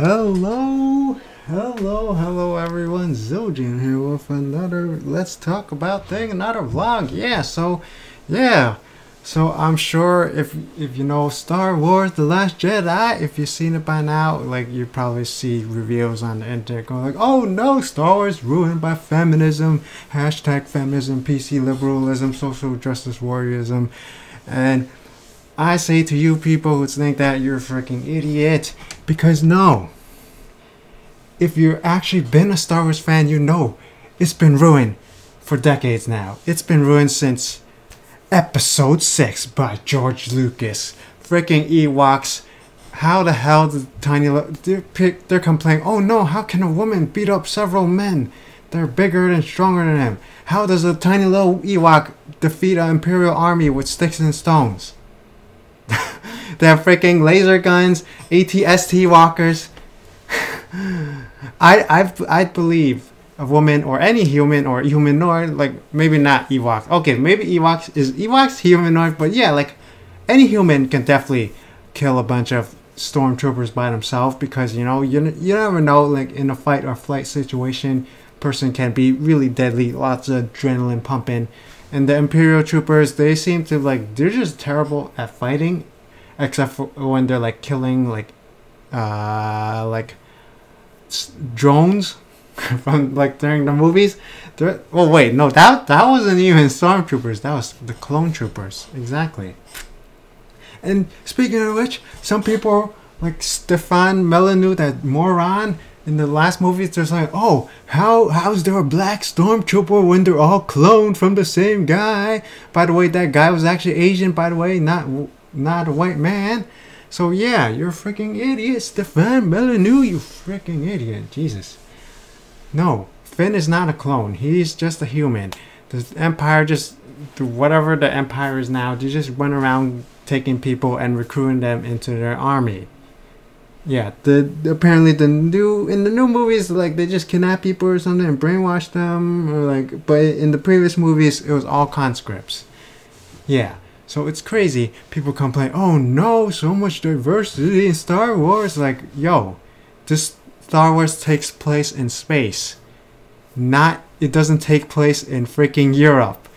Hello everyone, Ziljin here with another Let's Talk About thing, another vlog. So I'm sure if you know Star Wars The Last Jedi, if you've seen it by now, like you probably see reviews on the internet going like, oh no, Star Wars ruined by feminism, hashtag feminism, PC liberalism, social justice warriorism. And I say to you people who think that, you're a freaking idiot, because no. If you've actually been a Star Wars fan, you know it's been ruined for decades now. It's been ruined since Episode 6 by George Lucas. Freaking Ewoks. How the hell did tiny they're complaining, oh no, how can a woman beat up several men? They're bigger and stronger than him. How does a tiny little Ewok defeat an Imperial army with sticks and stones? They have freaking laser guns, AT-ST walkers. I believe a woman or any human or humanoid, like maybe not Ewoks. Okay, maybe Ewoks humanoid, but yeah, like any human can definitely kill a bunch of stormtroopers by themselves, because you know you never know, like in a fight or flight situation, person can be really deadly, lots of adrenaline pumping. And the Imperial troopers, they seem to they're just terrible at fighting, except for when they're like killing like drones from during the movies. Oh wait, no, that wasn't even stormtroopers, that was the clone troopers. Exactly. And speaking of which, some people like Stefan Melanu, that moron in the last movies, there's like, oh, how's there a black stormtrooper when they're all cloned from the same guy? By the way, that guy was actually Asian, by the way, not a white man. So yeah, you're a freaking idiot, Stefan Melanu, you freaking idiot. Jesus. No, Finn is not a clone. He's just a human. The Empire just, whatever the Empire is now, they just went around taking people and recruiting them into their army. Yeah, apparently in the new movies, like they just kidnap people or something and brainwash them, or but in the previous movies it was all conscripts. Yeah. So it's crazy. People complain, oh no, so much diversity in Star Wars. Like, yo, this Star Wars takes place in space. It doesn't take place in freaking Europe.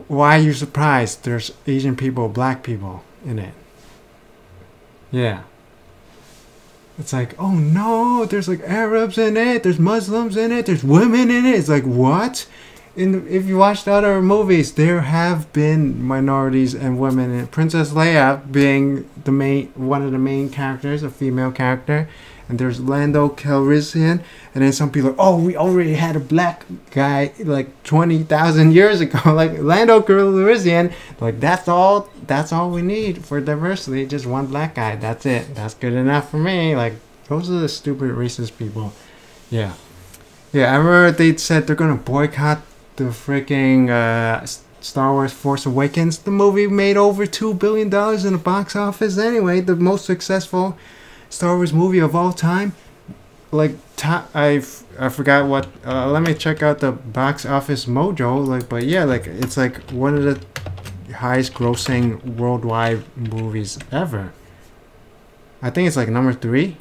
Why are you surprised there's Asian people, black people in it? Yeah. It's like, oh no, there's like Arabs in it, there's Muslims in it, there's women in it. It's like, what? If you watch the other movies, there have been minorities and women in it. Princess Leia being one of the main characters, a female character, and there's Lando Calrissian, and then some people are, oh, we already had a black guy like 20,000 years ago, like Lando Calrissian. Like that's all we need for diversity, just one black guy. That's it. That's good enough for me. Like those are the stupid racist people. Yeah. I remember they said they're gonna boycott the freaking Star Wars Force Awakens. The movie made over $2 billion in the box office anyway, the most successful Star Wars movie of all time. Like, I forgot what, let me check out the box office mojo, but yeah, it's like one of the highest grossing worldwide movies ever. I think it's like number 3.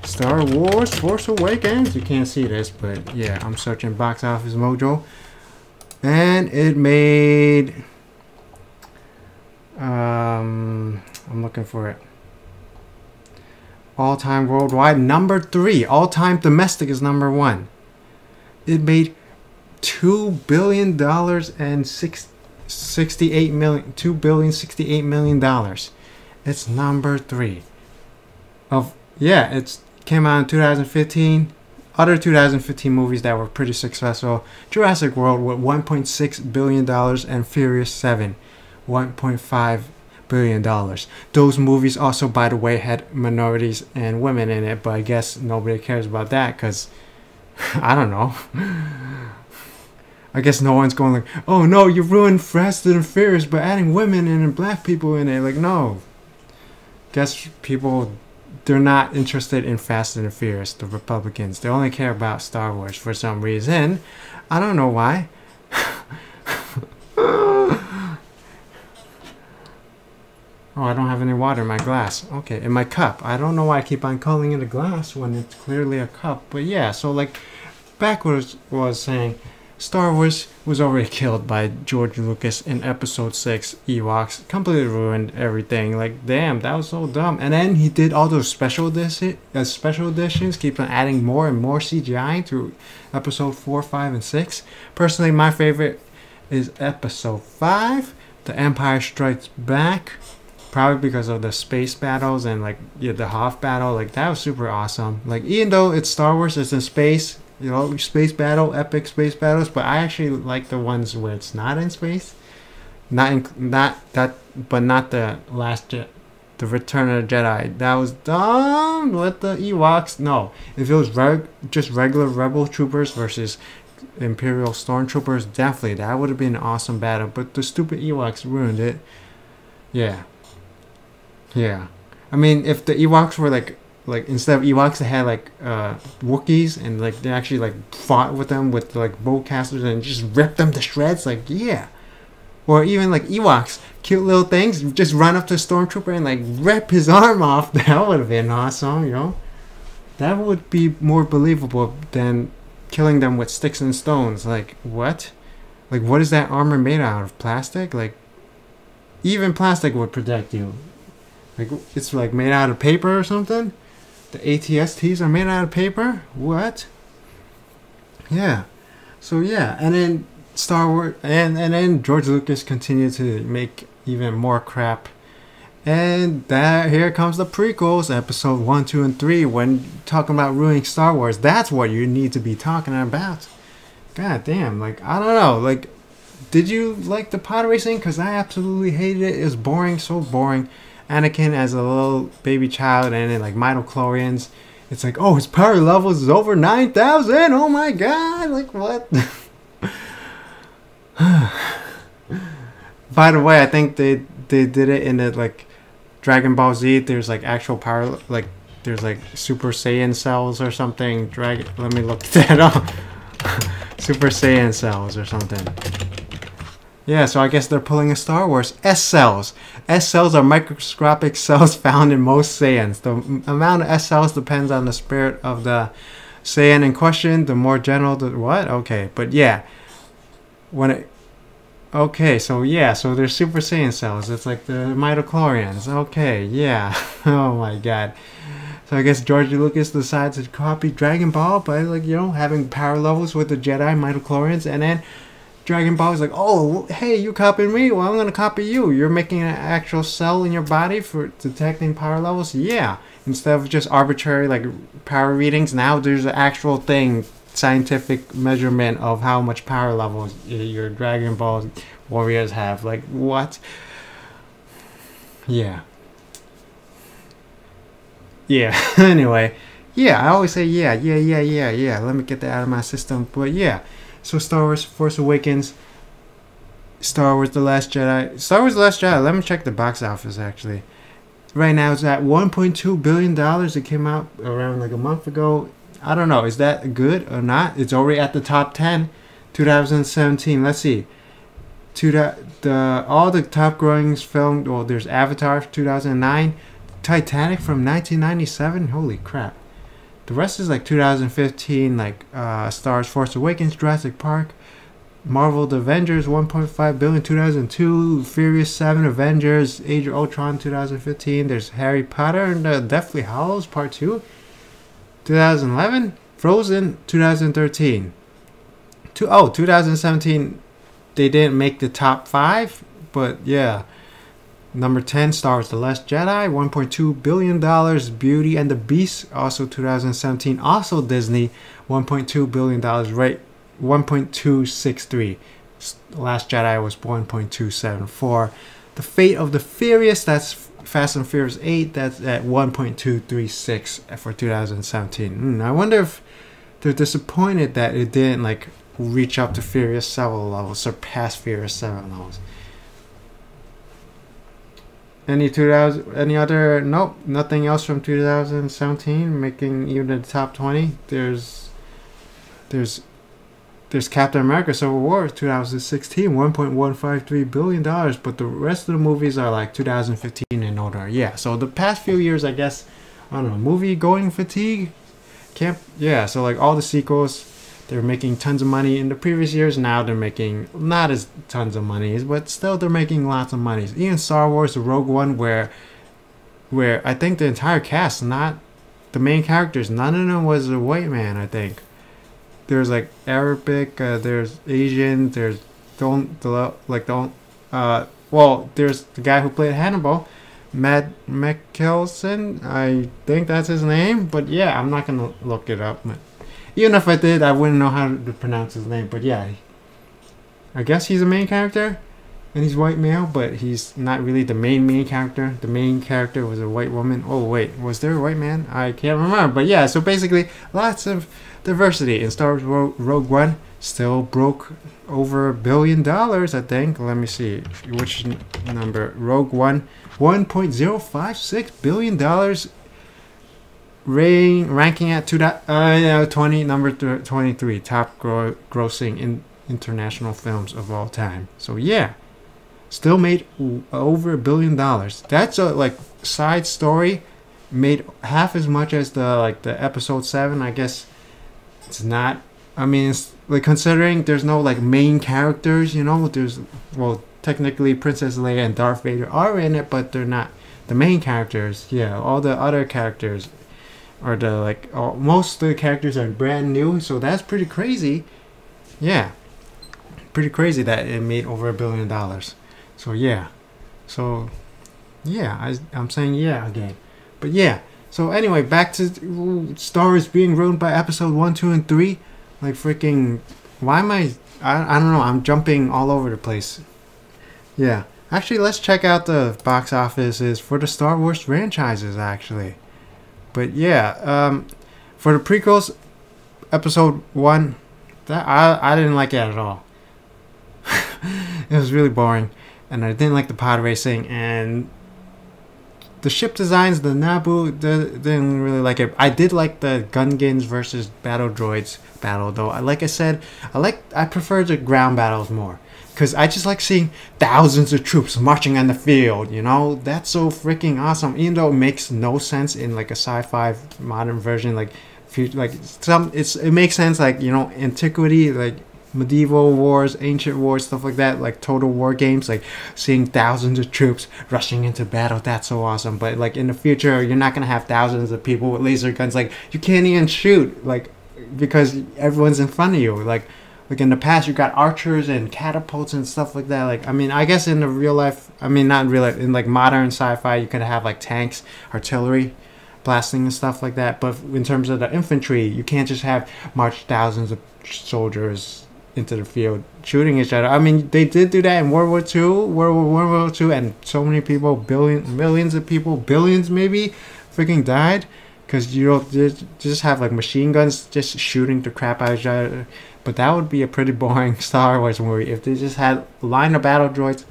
Star Wars Force Awakens. You can't see this, but yeah, I'm searching box office mojo. And it made, I'm looking for it. All-time worldwide, number 3. All-time domestic is number 1. It made $2 billion and $2,068 million. It's number 3. It came out in 2015. Other 2015 movies that were pretty successful: Jurassic World with $1.6 billion and Furious 7, $1.5 billion. Those movies also, by the way, had minorities and women in it, but I guess nobody cares about that because, I don't know. I guess no one's going like, oh no, you ruined Fast and Furious by adding women and black people in it. Like, no. Guess people, they're not interested in Fast and Furious, the Republicans. They only care about Star Wars for some reason. I don't know why. Oh, I don't have any water in my glass. Okay, in my cup. I don't know why I keep on calling it a glass when it's clearly a cup. But yeah, so like backwards was saying Star Wars was already killed by George Lucas in episode 6, Ewoks. Completely ruined everything. Like, damn, that was so dumb. And then he did all those special editions, keep on adding more and more CGI through episode 4, 5, and 6. Personally, my favorite is episode 5, The Empire Strikes Back. Probably because of the space battles and like the Hoth battle. Like, that was super awesome. Like, even though it's Star Wars, it's in space. You know, space battle, epic space battles, but I actually like the ones where it's not in space, but not the the Return of the Jedi. That was dumb with the Ewoks. No, if it was just regular Rebel troopers versus Imperial Stormtroopers, definitely that would have been an awesome battle. But the stupid Ewoks ruined it. Yeah. I mean, if the Ewoks were like instead of Ewoks they had like Wookiees, and like they actually like fought with them with like bowcasters and just ripped them to shreds, like, yeah. Or even like Ewoks, cute little things, just run up to a Stormtrooper and like rip his arm off. That would have been awesome, you know. That would be more believable than killing them with sticks and stones. Like, what? Like, what is that armor made out of? Plastic? Like, even plastic would protect you. Like, it's like made out of paper or something? The ATSTs are made out of paper? What? Yeah. So yeah, and then Star Wars, and then George Lucas continued to make even more crap. And here comes the prequels, episode 1, 2, and 3. When talking about ruining Star Wars, that's what you need to be talking about. God damn, like, I don't know, like, did you like the pod racing? Because I absolutely hated it. It was boring, so boring. Anakin as a little baby child, and then like midichlorians. It's like, oh, his power levels is over 9,000. Oh my god, like, what? By the way, I think they did it in the like Dragon Ball Z. There's like actual power, like there's like Super Saiyan cells or something. Let me look that up. Super Saiyan cells or something. Yeah, so I guess they're pulling a Star Wars. S cells. S cells are microscopic cells found in most Saiyans. The amount of S cells depends on the spirit of the Saiyan in question. The more general, the what? Okay, but yeah. Okay, so yeah, so they're Super Saiyan cells. It's like the midichlorians. Okay, yeah. Oh my god. So I guess George Lucas decides to copy Dragon Ball by, like, you know, having power levels with the Jedi midichlorians, and then Dragon Ball is like, oh, hey, you copied me? Well, I'm going to copy you. You're making an actual cell in your body for detecting power levels? Yeah. Instead of just arbitrary, like, power readings, now there's an actual thing, scientific measurement of how much power levels your Dragon Ball warriors have. Like, what? Yeah. Yeah. Anyway. Yeah, I always say yeah. Let me get that out of my system. But yeah. So Star Wars Force Awakens, Star Wars The Last Jedi. Star Wars The Last Jedi, let me check the box office actually. Right now it's at $1.2 billion. It came out around like a month ago. I don't know, is that good or not? It's already at the top 10. 2017, let's see. All the top grossings filmed, well, there's Avatar 2009, Titanic from 1997, holy crap. The rest is like 2015, like Star Wars Force Awakens, Jurassic Park, Marvel The Avengers, 1.5 billion, 2002, Furious 7, Avengers, Age of Ultron, 2015. There's Harry Potter and the Deathly Hallows Part 2, 2011, Frozen, 2013. 2017, they didn't make the top 5, but yeah. Number 10, Star Wars The Last Jedi, $1.2 billion. Beauty and the Beast, also 2017. Also Disney, $1.2 billion, right? 1.263. Last Jedi was 1.274. The Fate of the Furious, that's Fast and Furious 8, that's at 1.236 for 2017. I wonder if they're disappointed that it didn't like reach up to Furious 7 levels, surpass Furious 7 levels. Any other? Nope, nothing else from 2017 making even the top 20. There's there's Captain America Civil War 2016, $1.153 billion, but the rest of the movies are like 2015 and older. Yeah, so the past few years, I guess, I don't know, movie going fatigue? Yeah, so like all the sequels, they're making tons of money. In the previous years, now they're making not as tons of money, but still they're making lots of money. Even Star Wars Rogue One, where I think the entire cast, not the main characters, none of them was a white man, I think. There's like Arabic, there's Asian, there's there's the guy who played Hannibal, Matt Mikkelsen, I think that's his name, but yeah, I'm not gonna look it up. Even if I did, I wouldn't know how to pronounce his name, but yeah, I guess he's a main character, and he's white male, but he's not really the main character. The main character was a white woman. Oh wait, was there a white man? I can't remember, but yeah, so basically, lots of diversity. In Star Wars Rogue One, still broke over $1 billion, I think. Let me see which number. Rogue One, $1.056 billion, ranking at 20, number 23, top grossing in international films of all time. So yeah, still made over $1 billion. That's a like side story, made half as much as the episode 7, I guess. It's not, I mean, it's like, considering there's no like main characters, you know, there's, well, technically Princess Leia and Darth Vader are in it, but they're not the main characters. Yeah, all the other characters are most of the characters are brand new, so that's pretty crazy. Yeah, pretty crazy that it made over $1 billion. So yeah, I'm saying yeah again, but yeah. So anyway, back to Star Wars being ruined by episode 1, 2, and 3. Like freaking, why am I don't know, I'm jumping all over the place. Yeah, actually, let's check out the box offices for the Star Wars franchises, actually. But yeah, for the prequels, episode 1, that I didn't like it at all. It was really boring, and I didn't like the pod racing, and the ship designs, the Naboo, didn't really like it. I did like the Gungans versus battle droids battle, though. Like I said, I prefer the ground battles more, because I just like seeing thousands of troops marching on the field. You know, that's so freaking awesome. Even though it makes no sense in like a sci-fi modern version, it makes sense, like, you know, antiquity, like medieval wars, ancient wars, stuff like that, like total war games, like seeing thousands of troops rushing into battle. That's so awesome. But like in the future, you're not gonna have thousands of people with laser guns. Like, you can't even shoot, like, because everyone's in front of you. Like in the past, you got archers and catapults and stuff like that. Like, I mean, I guess in the real life, I mean, not in real life, in like modern sci-fi, you could have like tanks, artillery blasting and stuff like that. But in terms of the infantry, you can't just have march thousands of soldiers into the field shooting each other. I mean, they did do that in World War II, and so many people, millions of people, billions maybe, freaking died, because you don't just have like machine guns just shooting the crap out of each other. But that would be a pretty boring Star Wars movie if they just had a line of battle droids,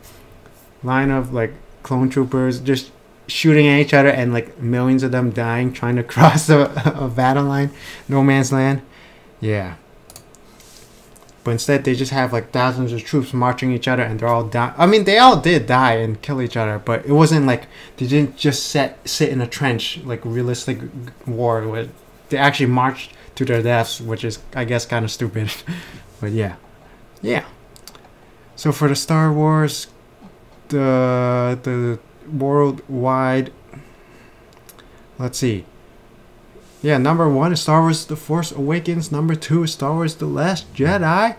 line of like clone troopers just shooting at each other, and like millions of them dying trying to cross a battle line, no man's land. Yeah. But instead, they just have like thousands of troops marching each other, and they're all die. I mean, they all did die and kill each other, but it wasn't like they didn't just sit in a trench like realistic war. Where they actually marched to their deaths, which is, I guess, kind of stupid. But yeah. So for the Star Wars, the worldwide, let's see. Yeah, number 1 is Star Wars The Force Awakens. Number 2 is Star Wars The Last Jedi.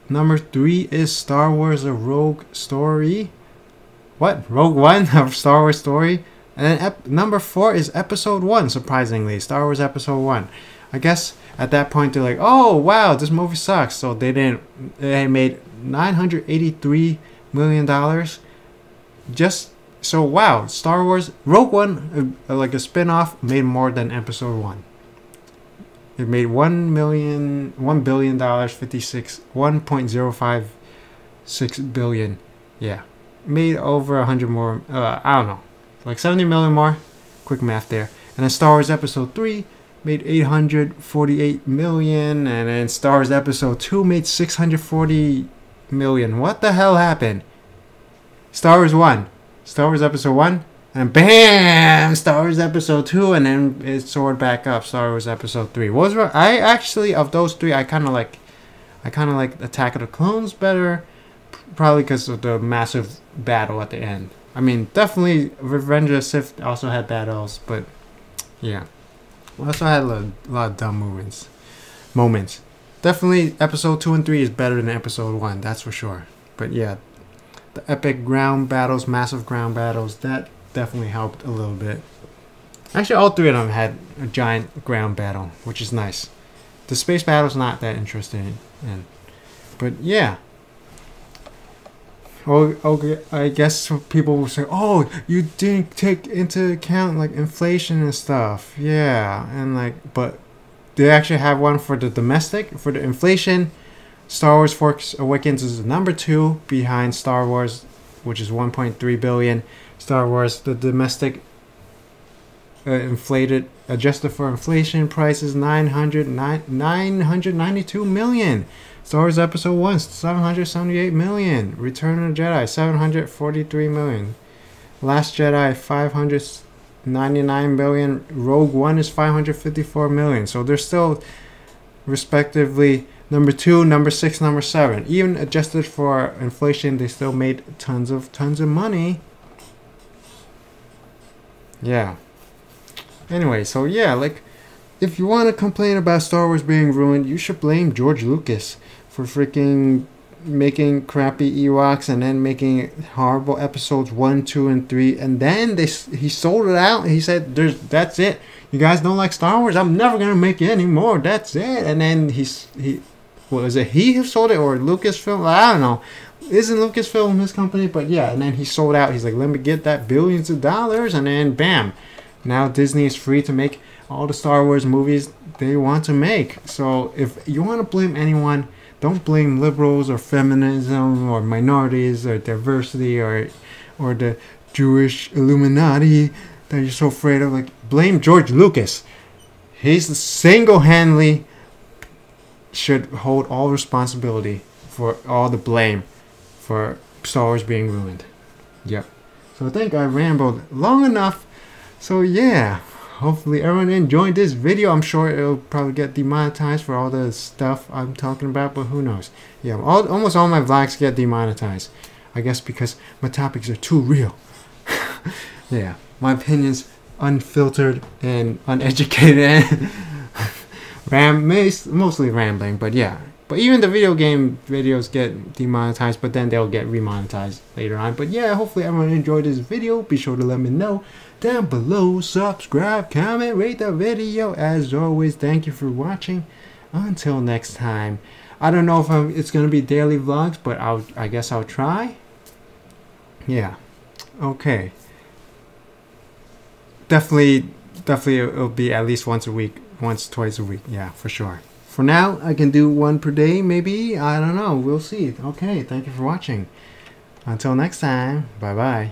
Number 3 is Star Wars A Rogue Story. What? Rogue One? A Star Wars Story? And then number 4 is Episode 1, surprisingly. Star Wars Episode 1. I guess at that point they're like, oh, wow, this movie sucks. So they made $983 million. So wow, Star Wars Rogue One, like a spin-off, made more than Episode 1. It made $1 billion, 1.056 billion. Yeah, made over 100 more. I don't know, like 70 million more. Quick math there. And then Star Wars Episode 3 made 848 million, and then Star Wars Episode 2 made 640 million. What the hell happened? Star Wars Episode 1, and bam, Star Wars Episode 2, and then it soared back up, Star Wars Episode 3. I actually, of those three, I kind of like Attack of the Clones better, probably because of the massive battle at the end. I mean, definitely Revenge of the Sith also had battles, but yeah. We also had a lot of dumb moments. Definitely Episode 2 and 3 is better than Episode 1, that's for sure. But yeah, the epic ground battles, massive ground battles, that definitely helped a little bit. Actually, all three of them had a giant ground battle, which is nice. The space battle's not that interesting, but yeah. Oh, okay. I guess people will say, "Oh, you didn't take into account like inflation and stuff." Yeah, and like, but they actually have one for the domestic, for the inflation. Star Wars Force Awakens is number 2 behind Star Wars, which is 1.3 billion. Star Wars, the domestic inflated, adjusted for inflation price is 992 million. Star Wars Episode 1, 778 million. Return of the Jedi, 743 million. Last Jedi, 599 million. Rogue One is 554 million. So they're still respectively number 2, number 6, number 7. Even adjusted for inflation, they still made tons of money. Yeah. Anyway, so yeah, like, if you want to complain about Star Wars being ruined, you should blame George Lucas for freaking making crappy Ewoks and then making horrible episodes 1, 2, and 3, and then he sold it out. He said, "That's it. You guys don't like Star Wars? I'm never gonna make it anymore. That's it." And then he was it he who sold it or Lucasfilm? I don't know. Isn't Lucasfilm his company? But yeah, and then he sold out. He's like, "Let me get that billions of dollars," and then bam, now Disney is free to make all the Star Wars movies they want to make. So if you want to blame anyone, don't blame liberals or feminism or minorities or diversity or the Jewish Illuminati that you're so afraid of. Like, blame George Lucas. He's single-handedly should hold all responsibility for all the blame for Star Wars being ruined. Yep. So I think I rambled long enough. So yeah. Hopefully everyone enjoyed this video. I'm sure it'll probably get demonetized for all the stuff I'm talking about, but who knows. Yeah, almost all my vlogs get demonetized. I guess because my topics are too real. Yeah, my opinions unfiltered and uneducated and mostly rambling, but yeah. But even the video game videos get demonetized, but then they'll get remonetized later on. But yeah, hopefully everyone enjoyed this video. Be sure to let me know down below. Subscribe, comment, rate the video. As always, thank you for watching. Until next time. I don't know if it's going to be daily vlogs, but I guess I'll try. Yeah. Okay. Definitely it'll be at least once a week. Twice a week. Yeah, for sure. For now, I can do one per day, maybe. I don't know. We'll see. Okay, thank you for watching. Until next time, bye-bye.